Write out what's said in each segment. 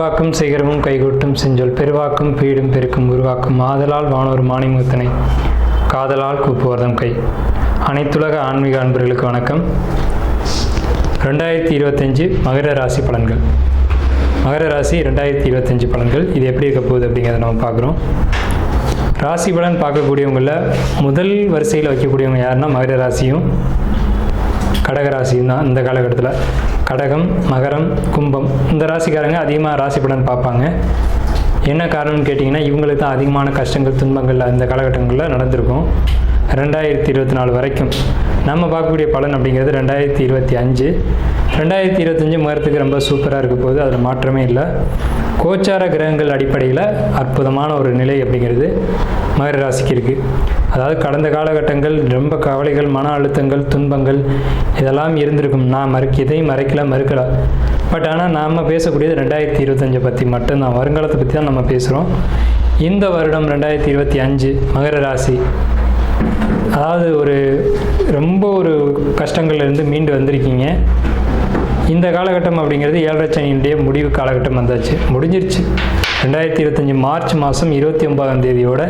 உருவாக்கும் சிகரமும் கைகூட்டும் செஞ்சொல் பெருவாக்கும் பீடும் பெருக்கும் உருவாக்கும் ஆதலால் வானோர் மாணிமுகத்தனை காதலால் கூப்புவர்தம் கை. அனைத்துலக ஆன்மீக அன்பர்களுக்கு வணக்கம். 2025 மகர ராசி பலன்கள். மகர ராசி 2025 பலன்கள் இது எப்படி இருக்க போகுது அப்படிங்கிறத நம்ம பார்க்குறோம். ராசி பலன் பார்க்கக்கூடியவங்களில் முதல் வரிசையில் வைக்கக்கூடியவங்க யாருன்னா மகர ராசியும் கடகராசியும் தான். இந்த காலகட்டத்தில் கடகம், மகரம், கும்பம் இந்த ராசிக்காரங்க அதிகமாக ராசி பலன் பார்ப்பாங்க. என்ன காரணம்னு கேட்டிங்கன்னா இவங்களுக்கு தான் அதிகமான கஷ்டங்கள் துன்பங்கள் இந்த காலகட்டங்களில் நடந்திருக்கும். 2024 வரைக்கும் நம்ம பார்க்கக்கூடிய பலன் அப்படிங்கிறது 2025 மகரத்துக்கு ரொம்ப சூப்பராக இருக்க போகுது. அதில் மாற்றமே இல்லை. கோச்சார கிரகங்கள் அடிப்படையில் அற்புதமான ஒரு நிலை அப்படிங்கிறது மகர ராசிக்கு இருக்குது. அதாவது கடந்த காலகட்டங்கள் ரொம்ப கவலைகள், மன அழுத்தங்கள், துன்பங்கள் இதெல்லாம் இருந்திருக்கும். நான் எதையும் மறுக்கல. பட் ஆனால் நாம் பேசக்கூடியது 2025 பற்றி மட்டும்தான், வருங்காலத்தை பற்றி தான் நம்ம பேசுகிறோம். இந்த வருடம் 2025 மகர ராசி அதாவது ரொம்ப கஷ்டங்கள்லேருந்து மீண்டு வந்திருக்கீங்க. இந்த காலகட்டம் அப்படிங்கிறது 7.5 சனியினுடைய முடிவு காலகட்டம் முடிஞ்சிருச்சு. 2025 மார்ச் மாதம் 29ஆம் தேதியோட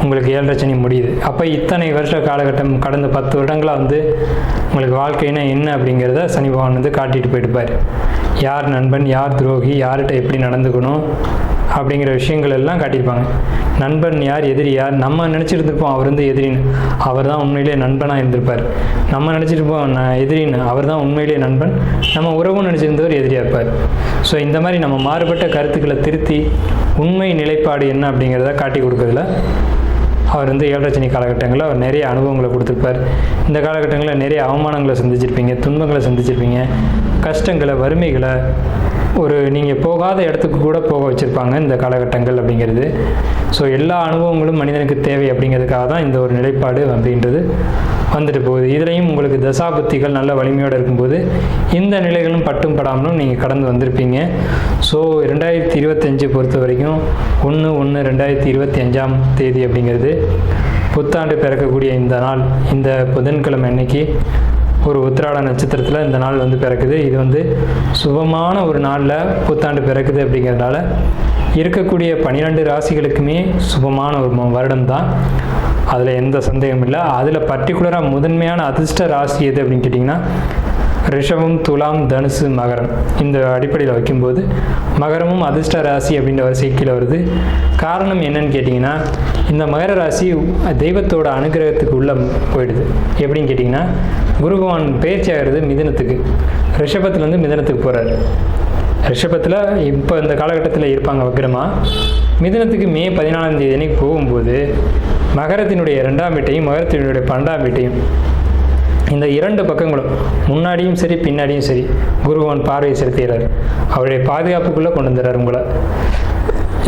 உங்களுக்கு 7.5 சனி முடியுது. அப்போ இத்தனை வருஷ காலகட்டம் கடந்த 10 வருடங்களாக உங்களுக்கு வாழ்க்கைனா என்ன அப்படிங்கிறத சனி பகவான் காட்டிட்டு போயிட்டுப்பார். யார் நண்பன், யார் துரோகி, யார்கிட்ட எப்படி நடந்துக்கணும் அப்படிங்கிற விஷயங்கள் எல்லாம் காட்டியிருப்பாங்க. நண்பன் யார், எதிரி யார். நம்ம நினச்சிருந்துருப்போம் அவர் எதிரின்னு, அவர் தான் உண்மையிலே நண்பனாக இருந்திருப்பார். நம்ம நினச்சிருப்போம் எதிரின்னு, அவர் தான் உண்மையிலே நண்பன். நம்ம உறவும் நினச்சிருந்தவர் எதிரியாக இருப்பார். ஸோ இந்த மாதிரி நம்ம மாறுபட்ட கருத்துக்களை திருத்தி உண்மை நிலைப்பாடு என்ன அப்படிங்கிறத காட்டி கொடுக்கறதுல அவர் 7.5 சனி காலகட்டங்களில் அவர் நிறைய அனுபவங்களை கொடுத்துருப்பார். இந்த காலகட்டங்களில் நிறைய அவமானங்களை சந்திச்சிருப்பீங்க, துன்பங்களை சந்திச்சிருப்பீங்க, கஷ்டங்களை, வறுமைகளை நீங்கள் போகாத இடத்துக்கு கூட போக வச்சுருப்பாங்க இந்த காலகட்டங்கள் அப்படிங்கிறது. ஸோ எல்லா அனுபவங்களும் மனிதனுக்கு தேவை அப்படிங்கிறதுக்காக தான் இந்த ஒரு நிலைப்பாடு அப்படின்றது வந்துட்டு போகுது. இதுலேயும் உங்களுக்கு தசாபுத்திகள் நல்ல வலிமையோடு இருக்கும்போது இந்த நிலைகளும் பட்டும் படாமலும் நீங்கள் கடந்து வந்திருப்பீங்க. ஸோ 2025 பொறுத்த வரைக்கும் 1/1/2025 தேதி அப்படிங்கிறது புத்தாண்டு பிறக்கக்கூடிய இந்த நாள், இந்த புதன்கிழமை அன்னைக்கு ஒரு உத்திராட நட்சத்திரத்தில் இந்த நாள் பிறக்குது. இது சுபமான ஒரு நாளில் புத்தாண்டு பிறக்குது அப்படிங்கிறதுனால இருக்கக்கூடிய 12 ராசிகளுக்குமே சுபமான ஒரு வருடம் தான். அதில் எந்த சந்தேகமும் இல்லை. அதில் பர்டிகுலராக முதன்மையான அதிர்ஷ்ட ராசி எது அப்படின்னு கேட்டிங்கன்னா ரிஷபம், துலாம், தனுசு, மகரம். இந்த அடிப்படையில் வைக்கும்போது மகரமும் அதிர்ஷ்ட ராசி அப்படின்ற வரிசை கீழே வருது. காரணம் என்னன்னு கேட்டிங்கன்னா இந்த மகர ராசி தெய்வத்தோட அனுகிரகத்துக்கு உள்ளே போயிடுது. எப்படின்னு கேட்டிங்கன்னா குரு பகவான் பயிற்சி ஆகிறது மிதுனத்துக்கு, ரிஷபத்துலேருந்து மிதுனத்துக்கு போகிறார். ரிஷபத்தில் இப்போ இந்த காலகட்டத்தில் இருப்பாங்க வக்ரமாக. மிதுனத்துக்கு மே 14ஆம் தேதி அன்னைக்கு போகும்போது மகரத்தினுடைய 2ஆம் வீட்டையும் மகரத்தினுடைய 12ஆம் வீட்டையும் இந்த 2 பக்கங்களும் முன்னாடியும் சரி பின்னாடியும் சரி குருவான் பார்வை செலுத்துகிறார். அவருடைய பாதுகாப்புக்குள்ளே கொண்டு வந்துடுறார் உங்களை.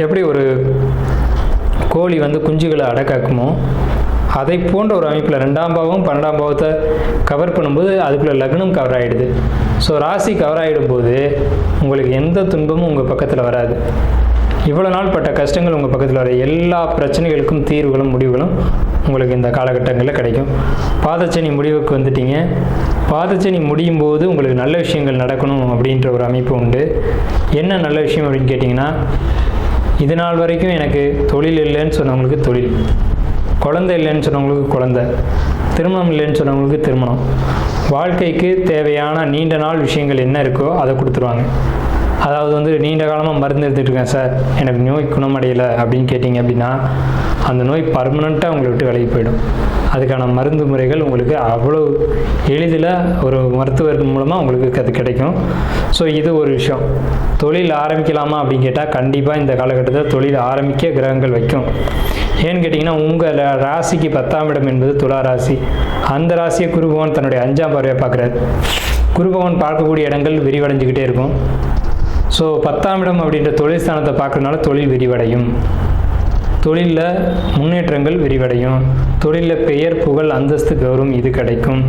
எப்படி ஒரு கோழி குஞ்சுகளை அடக்காக்குமோ அதை போன்ற ஒரு அமைப்பில் 2ஆம் பாவம் 12ஆம் பாவத்தை கவர் பண்ணும்போது அதுக்குள்ளே லக்னம் கவர் ஆகிடுது. ஸோ ராசி கவர் ஆகிடும்போது உங்களுக்கு எந்த துன்பமும் உங்கள் பக்கத்தில் வராது. இவ்வளோ நாள் பட்ட கஷ்டங்கள் உங்கள் பக்கத்தில் வர எல்லா பிரச்சனைகளுக்கும் தீர்வுகளும் முடிவுகளும் உங்களுக்கு இந்த காலகட்டங்களில் கிடைக்கும். பாதச்சனி முடிவுக்கு வந்துட்டீங்க. பாதச்சனி முடியும் போது உங்களுக்கு நல்ல விஷயங்கள் நடக்கணும் அப்படின்ற ஒரு அமைப்பு உண்டு. என்ன நல்ல விஷயம் அப்படின்னு கேட்டிங்கன்னா இது நாள் வரைக்கும் எனக்கு தொழில் இல்லைன்னு சொன்னவங்களுக்கு தொழில், குழந்தை இல்லைன்னு சொன்னவங்களுக்கு குழந்தை, திருமணம் இல்லைன்னு சொன்னவங்களுக்கு திருமணம், வாழ்க்கைக்கு தேவையான நீண்ட நாள் விஷயங்கள் என்ன இருக்கோ அதை கொடுத்துருவாங்க. அதாவது நீண்ட காலமாக மருந்து எடுத்துகிட்ருக்கேன் சார், எனக்கு நோய் குணமடையலை அப்படின்னு கேட்டிங்க அப்படின்னா அந்த நோய் பர்மனெண்ட்டாக உங்களை விட்டு விலகி போயிடும். அதுக்கான மருந்து முறைகள் உங்களுக்கு அவ்வளோ எளிதில் ஒரு மருத்துவர் மூலமாக உங்களுக்கு அது கிடைக்கும். ஸோ இது ஒரு விஷயம். தொழில் ஆரம்பிக்கலாமா அப்படின்னு கேட்டால் கண்டிப்பாக இந்த காலகட்டத்தில் தொழில் ஆரம்பிக்க கிரகங்கள் வைக்கும். ஏன்னு கேட்டிங்கன்னா உங்கள் ராசிக்கு 10ஆம் இடம் என்பது துலா ராசி. அந்த ராசியை குரு பகவான் தன்னுடைய 5ஆம் பார்வையை பார்க்குறாரு. குரு பகவான் பார்க்கக்கூடிய இடங்கள் விரிவடைஞ்சிக்கிட்டே இருக்கும். ஸோ 10ஆம் இடம் அப்படின்ற தொழில் ஸ்தானத்தை பார்க்கறதுனால தொழில் விரிவடையும், தொழிலில் முன்னேற்றங்கள் விரிவடையும், தொழிலில் பெயர், புகழ், அந்தஸ்து, கௌரவம் இது கிடைக்கும்.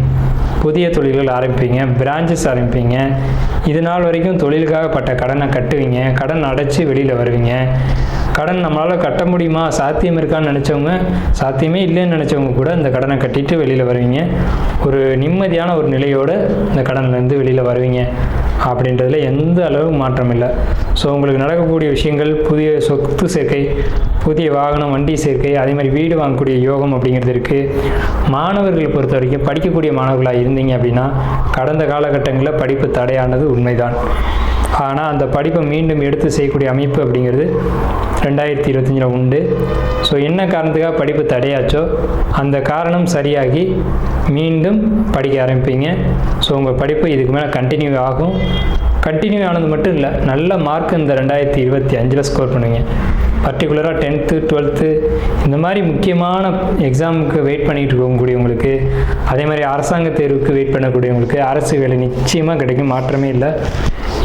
புதிய தொழில்கள் ஆரம்பிப்பீங்க, பிரான்ச்சஸ் ஆரம்பிப்பீங்க. இது நாள் வரைக்கும் தொழிலுக்காக பட்ட கடனை கட்டுவீங்க, கடன் அடைச்சி வெளியில் வருவீங்க. கடன் நம்மளால் கட்ட முடியுமா, சாத்தியம் இருக்கான்னு நினச்சவங்க, சாத்தியமே இல்லைன்னு நினச்சவங்க கூட இந்த கடனை கட்டிட்டு வெளியில் வருவீங்க. ஒரு நிம்மதியான ஒரு நிலையோடு இந்த கடன்லேருந்து வெளியில் வருவீங்க அப்படின்றதுல எந்த அளவு மாற்றம் இல்லை. ஸோ உங்களுக்கு நடக்கக்கூடிய விஷயங்கள், புதிய சொத்து சேர்க்கை, புதிய வாகனம், வண்டி சேர்க்கை, அதே மாதிரி வீடு வாங்கக்கூடிய யோகம் அப்படிங்கிறது இருக்குது. மாணவர்களை பொறுத்த வரைக்கும் படிக்கக்கூடிய மாணவர்களாக இருந்தீங்க அப்படின்னா கடந்த காலகட்டங்களில் படிப்பு தடையானது உண்மைதான். ஆனால் அந்த படிப்பை மீண்டும் எடுத்து செய்யக்கூடிய அமைப்பு அப்படிங்கிறது 2025 உண்டு. ஸோ என்ன காரணத்துக்காக படிப்பு தடையாச்சோ அந்த காரணம் சரியாகி மீண்டும் படிக்க ஆரம்பிப்பீங்க. ஸோ உங்கள் படிப்பு இதுக்கு மேலே கண்டினியூ ஆகும். கண்டினியூ ஆனது மட்டும் இல்லை, நல்ல மார்க் இந்த 2025 ஸ்கோர் பண்ணுவீங்க. பர்டிகுலராக 10th 12th இந்த மாதிரி முக்கியமான எக்ஸாமுக்கு வெயிட் பண்ணிகிட்டு இருக்கக்கூடியவங்களுக்கு, அதே மாதிரி அரசாங்க தேர்வுக்கு வெயிட் பண்ணக்கூடியவங்களுக்கு அரசு வேலை நிச்சயமாக கிடைக்கும், மாற்றமே இல்லை.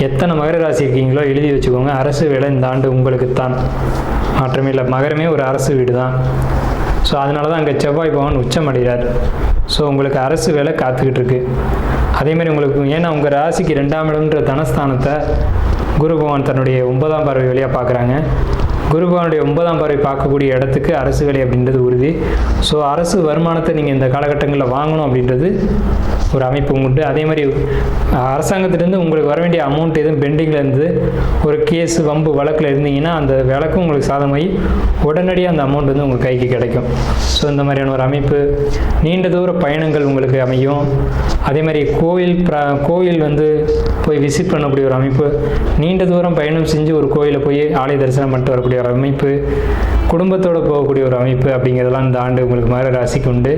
எத்தனை மகர ராசி இருக்கீங்களோ எழுதி வச்சுக்கோங்க, அரசு வேலை இந்த ஆண்டு உங்களுக்கு தான், மாற்றமே இல்லை. மகரமே ஒரு அரசு வீடு தான். ஸோ அதனால தான் அங்கே செவ்வாய் பகவான் உச்சம் அடைகிறார். ஸோ உங்களுக்கு அரசு வேலை காத்துக்கிட்டு இருக்கு. அதேமாதிரி உங்களுக்கு, ஏன்னா உங்கள் ராசிக்கு 2ஆம் இடம்ன்ற தனஸ்தானத்தை குரு பகவான் தன்னுடைய 9ஆம் பார்வை வழியாக பார்க்குறாங்க. குரு பகவானுடைய 9ஆம் பார்வை பார்க்கக்கூடிய இடத்துக்கு அரசு வேலை அப்படின்றது உறுதி. ஸோ அரசு வருமானத்தை நீங்கள் இந்த காலகட்டங்களில் வாங்கணும் அப்படின்றது ஒரு அமைப்பு உண்டு. அதே மாதிரி அரசாங்கத்திலேருந்து உங்களுக்கு வர வேண்டிய அமௌண்ட் எதுவும் பெண்டிங்கில் இருந்து ஒரு கேஸ் வம்பு வழக்கில் இருந்தீங்கன்னா அந்த வழக்கும் உங்களுக்கு சாதமாகி உடனடியாக அந்த அமௌண்ட் வந்து உங்கள் கைக்கு கிடைக்கும். ஸோ இந்த மாதிரியான ஒரு அமைப்பு. நீண்ட தூர பயணங்கள் உங்களுக்கு அமையும். அதே மாதிரி கோயில் வந்து போய் விசிட் பண்ணக்கூடிய ஒரு அமைப்பு. நீண்ட தூரம் பயணம் செஞ்சு ஒரு கோயிலை போய் ஆலய தரிசனம் பண்ணிட்டு வரக்கூடிய ஒரு அமைப்பு, குடும்பத்தோடு போகக்கூடிய ஒரு அமைப்பு அப்படிங்கிறதெல்லாம் இந்த ஆண்டு உங்களுக்கு மகர ராசிக்கு உண்டு.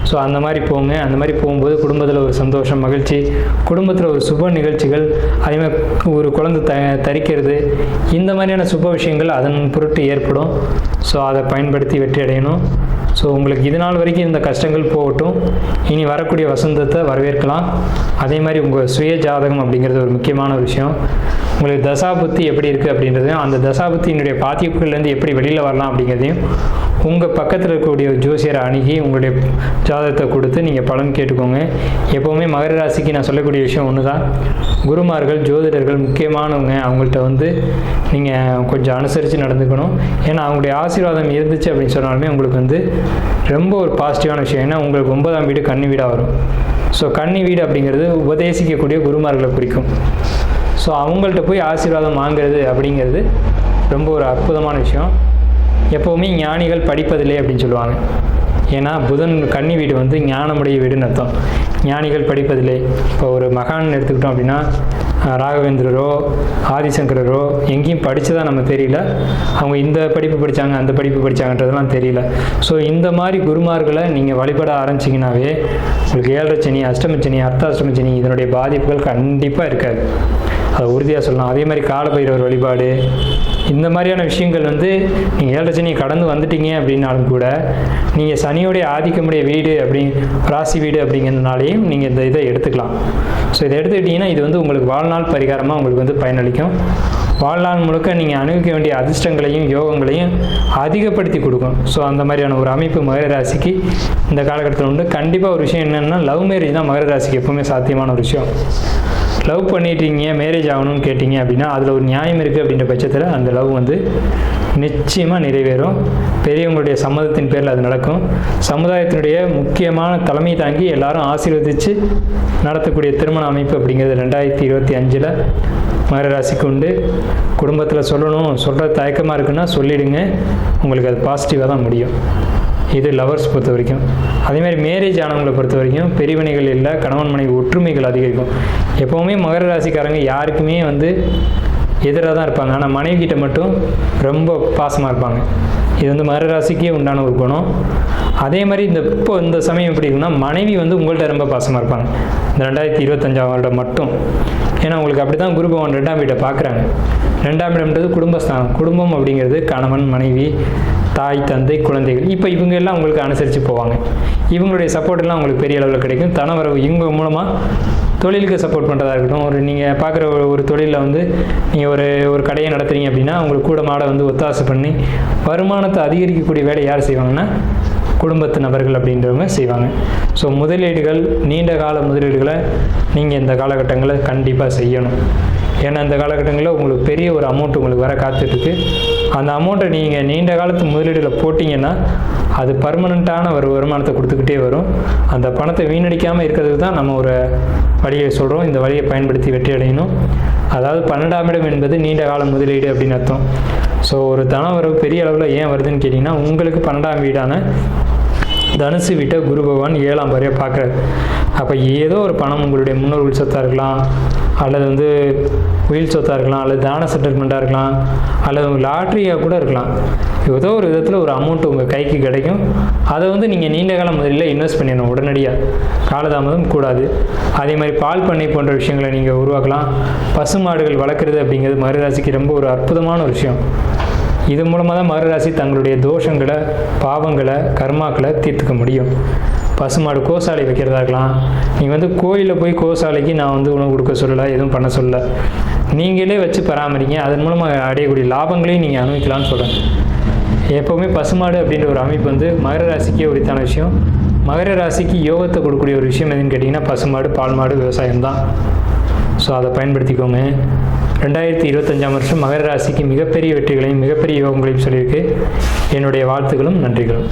ஸோ அந்த மாதிரி போங்க. அந்த மாதிரி போகும்போது குடும்பத்தில் ஒரு சந்தோஷம், மகிழ்ச்சி, குடும்பத்தில் ஒரு சுப நிகழ்ச்சிகள், அதேமாதிரி ஒரு குழந்தை தரிக்கிறது, இந்த மாதிரியான சுப விஷயங்கள் அதன் பொருட்டு ஏற்படும். ஸோ அதை பயன்படுத்தி வெற்றி அடையணும். ஸோ உங்களுக்கு இது நாள் வரைக்கும் இந்த கஷ்டங்கள் போகட்டும், இனி வரக்கூடிய வசந்தத்தை வரவேற்கலாம். அதே மாதிரி உங்கள் சுய ஜாதகம் அப்படிங்கிறது ஒரு முக்கியமான ஒரு விஷயம். உங்களுக்கு தசாபுத்தி எப்படி இருக்குது அப்படின்றதையும், அந்த தசாபுத்தியினுடைய பாதிப்புகள்லேருந்து எப்படி வெளியில் வரலாம் அப்படிங்கிறதையும் உங்கள் பக்கத்தில் இருக்கக்கூடிய ஜோசியரை அணுகி உங்களுடைய ஜாதகத்தை கொடுத்து நீங்கள் பலன் கேட்டுக்கோங்க. எப்போவுமே மகர ராசிக்கு நான் சொல்லக்கூடிய விஷயம் ஒன்று தான், குருமார்கள், ஜோதிடர்கள் முக்கியமானவங்க. அவங்கள்ட்ட வந்து நீங்கள் கொஞ்சம் அனுசரித்து நடந்துக்கணும். ஏன்னா அவங்களுடைய ஆசீர்வாதம் இருந்துச்சு அப்படின்னு சொன்னாலுமே உங்களுக்கு வந்து ரொம்ப ஒரு பாசிட்டிவான விஷயம். ஏன்னா உங்களுக்கு 9ஆம் வீடு கன்னி வீடாக வரும். ஸோ கன்னி வீடு அப்படிங்கிறது உபதேசிக்கக்கூடிய குருமார்களை குறிக்கும். ஸோ அவங்கள்ட்ட போய் ஆசீர்வாதம் வாங்கிறது அப்படிங்கிறது ரொம்ப ஒரு அற்புதமான விஷயம். எப்போவுமே ஞானிகள் படிப்பதில்லை அப்படின்னு சொல்லுவாங்க. ஏன்னா புதன் கன்னி வீடு வந்து ஞானமுடைய வீடுன்னு அர்த்தம். ஞானிகள் படிப்பதில்லை. இப்போ ஒரு மகான் எடுத்துக்கிட்டோம் அப்படின்னா ராகவேந்திரரோ ஆதிசங்கரரோ எங்கேயும் படித்ததாக நம்ம தெரியல. அவங்க இந்த படிப்பு படித்தாங்க, அந்த படிப்பு படித்தாங்கன்றதெல்லாம் தெரியல. ஸோ இந்த மாதிரி குருமார்களை நீங்கள் வழிபட ஆரம்பிச்சிங்கனாவே உங்களுக்கு 7.5 சனி, அஷ்டம சனி, அர்த்தாஷ்டம சனி இதனுடைய பாதிப்புகள் கண்டிப்பாக இருக்காது. அதை உறுதியாக சொல்லலாம். அதே மாதிரி காலபைரவர் வழிபாடு, இந்த மாதிரியான விஷயங்கள் வந்து நீங்கள் 7.5 சனியை கடந்து வந்துட்டீங்க அப்படின்னாலும் கூட நீங்கள் சனியோடைய ஆதிக்கமுடைய வீடு ராசி வீடு அப்படிங்கிறதுனாலையும் நீங்கள் இந்த இதை எடுத்துக்கலாம். ஸோ இதை எடுத்துக்கிட்டிங்கன்னா இது வந்து உங்களுக்கு வாழ்நாள் பரிகாரமாக உங்களுக்கு வந்து பயனளிக்கும். வாழ்நாள் முழுக்க நீங்கள் அனுபவிக்க வேண்டிய அதிர்ஷ்டங்களையும் யோகங்களையும் அதிகப்படுத்தி கொடுக்கும். ஸோ அந்த மாதிரியான ஒரு அமைப்பு மகர ராசிக்கு இந்த காலகட்டத்தில் உண்டு. கண்டிப்பாக ஒரு விஷயம் என்னென்னா, லவ் மேரேஜ் தான் மகர ராசிக்கு எப்போவுமே சாத்தியமான ஒரு விஷயம். லவ் பண்ணிட்டீங்க, மேரேஜ் ஆகணும்னு கேட்டிங்க அப்படின்னா அதில் ஒரு நியாயம் இருக்குது அப்படின்ற பட்சத்தில் அந்த லவ் வந்து நிச்சயமாக நிறைவேறும். பெரியவங்களுடைய சம்மதத்தின் பேரில் அது நடக்கும். சமுதாயத்தினுடைய முக்கியமான தலைமை தாங்கி எல்லாரும் ஆசீர்வதித்து நடத்தக்கூடிய திருமண அமைப்பு அப்படிங்கிறது 2025 மகர ராசிக்கு உண்டு. குடும்பத்தில் சொல்கிற தயக்கமாக இருக்குன்னா சொல்லிவிடுங்க, உங்களுக்கு அது பாசிட்டிவாக தான் முடியும். இது லவர்ஸ் பொறுத்த வரைக்கும். அதேமாதிரி மேரேஜ் ஆனவங்களை பொறுத்த வரைக்கும் பிரிவினைகள் இல்லை, கணவன் மனைவி ஒற்றுமைகள் அதிகரிக்கும். எப்போவுமே மகர ராசிக்காரங்க யாருக்குமே வந்து எதிராக தான் இருப்பாங்க, ஆனால் மனைவி கிட்ட மட்டும் ரொம்ப பாசமாக இருப்பாங்க. இது வந்து மகர ராசிக்கே உண்டான ஒரு குணம். அதே மாதிரி இந்த சமயம் எப்படி இருக்குன்னா, மனைவி வந்து உங்கள்கிட்ட ரொம்ப பாசமாக இருப்பாங்க இந்த 2025ஆம் வருடம் மட்டும். ஏன்னா உங்களுக்கு அப்படி தான் குரு பகவான் 2ஆம் வீட்டை பார்க்குறாங்க. 2ஆம் இடம்ன்றது குடும்பஸ்தானம். குடும்பம் அப்படிங்கிறது கணவன், மனைவி, தாய், தந்தை, குழந்தைகள். இப்போ இவங்க எல்லாம் உங்களுக்கு அனுசரித்து போவாங்க. இவங்களுடைய சப்போர்ட் எல்லாம் உங்களுக்கு பெரிய அளவில் கிடைக்கும். தனவரவு இவங்க மூலமாக தொழிலுக்கு சப்போர்ட் பண்ணுறதா இருக்கட்டும். நீங்கள் பார்க்குற ஒரு தொழிலில் வந்து நீங்கள் ஒரு கடையை நடத்துகிறீங்க அப்படின்னா உங்களுக்கு கூட மாட வந்து ஒத்தாசை பண்ணி வருமானத்தை அதிகரிக்கக்கூடிய வேலை யார் செய்வாங்கன்னா குடும்பத்து நபர்கள் அப்படின்றவங்க செய்வாங்க. ஸோ முதலீடுகள், நீண்ட கால முதலீடுகளை நீங்கள் இந்த காலகட்டங்களில் கண்டிப்பாக செய்யணும். ஏன்னா இந்த காலகட்டங்களில் உங்களுக்கு பெரிய ஒரு அமௌண்ட் உங்களுக்கு வர காத்துட்ருக்கு. அந்த அமௌண்ட்டை நீங்கள் நீண்ட காலத்து முதலீடுகளை போட்டிங்கன்னா அது பர்மனண்ட்டான ஒரு வருமானத்தை கொடுத்துக்கிட்டே வரும். அந்த பணத்தை வீணடிக்காமல் இருக்கிறதுக்கு தான் நம்ம ஒரு வழியை சொல்கிறோம். இந்த வழியை பயன்படுத்தி வெற்றி அடையணும். அதாவது 12ஆம் இடம் என்பது நீண்ட கால முதலீடு அப்படின்னு அர்த்தம். ஸோ ஒரு தனவரவு பெரிய அளவில் ஏன் வருதுன்னு கேட்டிங்கன்னா, உங்களுக்கு 12ஆம் வீடான தனுசு வீட்டை குரு பகவான் 7ஆம் வரைய பார்க்குறாரு. அப்போ ஏதோ ஒரு பணம் உங்களுடைய முன்னோர்கள் சொத்தாக இருக்கலாம், அல்லது வந்து உயில் சொத்தாக இருக்கலாம், அல்லது தான செட்டில்மெண்ட்டாக இருக்கலாம், அல்லது உங்கள் லாட்ரியாக கூட இருக்கலாம். ஏதோ ஒரு விதத்தில் ஒரு அமௌண்ட் உங்கள் கைக்கு கிடைக்கும். அதை வந்து நீங்கள் நீண்ட கால முதலில் இன்வெஸ்ட் பண்ணிடணும் உடனடியாக, காலதாமதம் கூடாது. அதே மாதிரி பால் பண்ணை போன்ற விஷயங்களை நீங்கள் உருவாக்கலாம். பசு மாடுகள் வளர்க்குறது அப்படிங்கிறது மகர ராசிக்கு ரொம்ப ஒரு அற்புதமான ஒரு விஷயம். இது மூலமாக தான் மகர ராசி தங்களுடைய தோஷங்களை, பாவங்களை, கர்மாக்களை தீர்த்துக்க முடியும். பசுமாடு கோசாலை வைக்கிறதா இருக்கலாம். நீங்கள் வந்து கோயிலில் போய் கோசாலைக்கு நான் வந்து உணவு கொடுக்க சொல்லலை, எதுவும் பண்ண சொல்லலை. நீங்களே வச்சு பராமரிங்க. அதன் மூலமாக அடையக்கூடிய லாபங்களையும் நீங்கள் அனுபவிக்கலாம்னு சொல்கிறேன். எப்போவுமே பசுமாடு அப்படின்ற ஒரு அமைப்பு வந்து மகர ராசிக்கே உரித்தான விஷயம். மகர ராசிக்கு யோகத்தை கொடுக்கக்கூடிய ஒரு விஷயம் எதுன்னு கேட்டிங்கன்னா பசுமாடு, பால் மாடு, விவசாயம் தான். ஸோ அதை பயன்படுத்திக்கோங்க. 2025ஆம் வருஷம் மகர ராசிக்கு மிகப்பெரிய வெற்றிகளையும் மிகப்பெரிய யோகங்களையும் சொல்லியிருக்கு. என்னுடைய வாழ்த்துக்களும் நன்றிகளும்.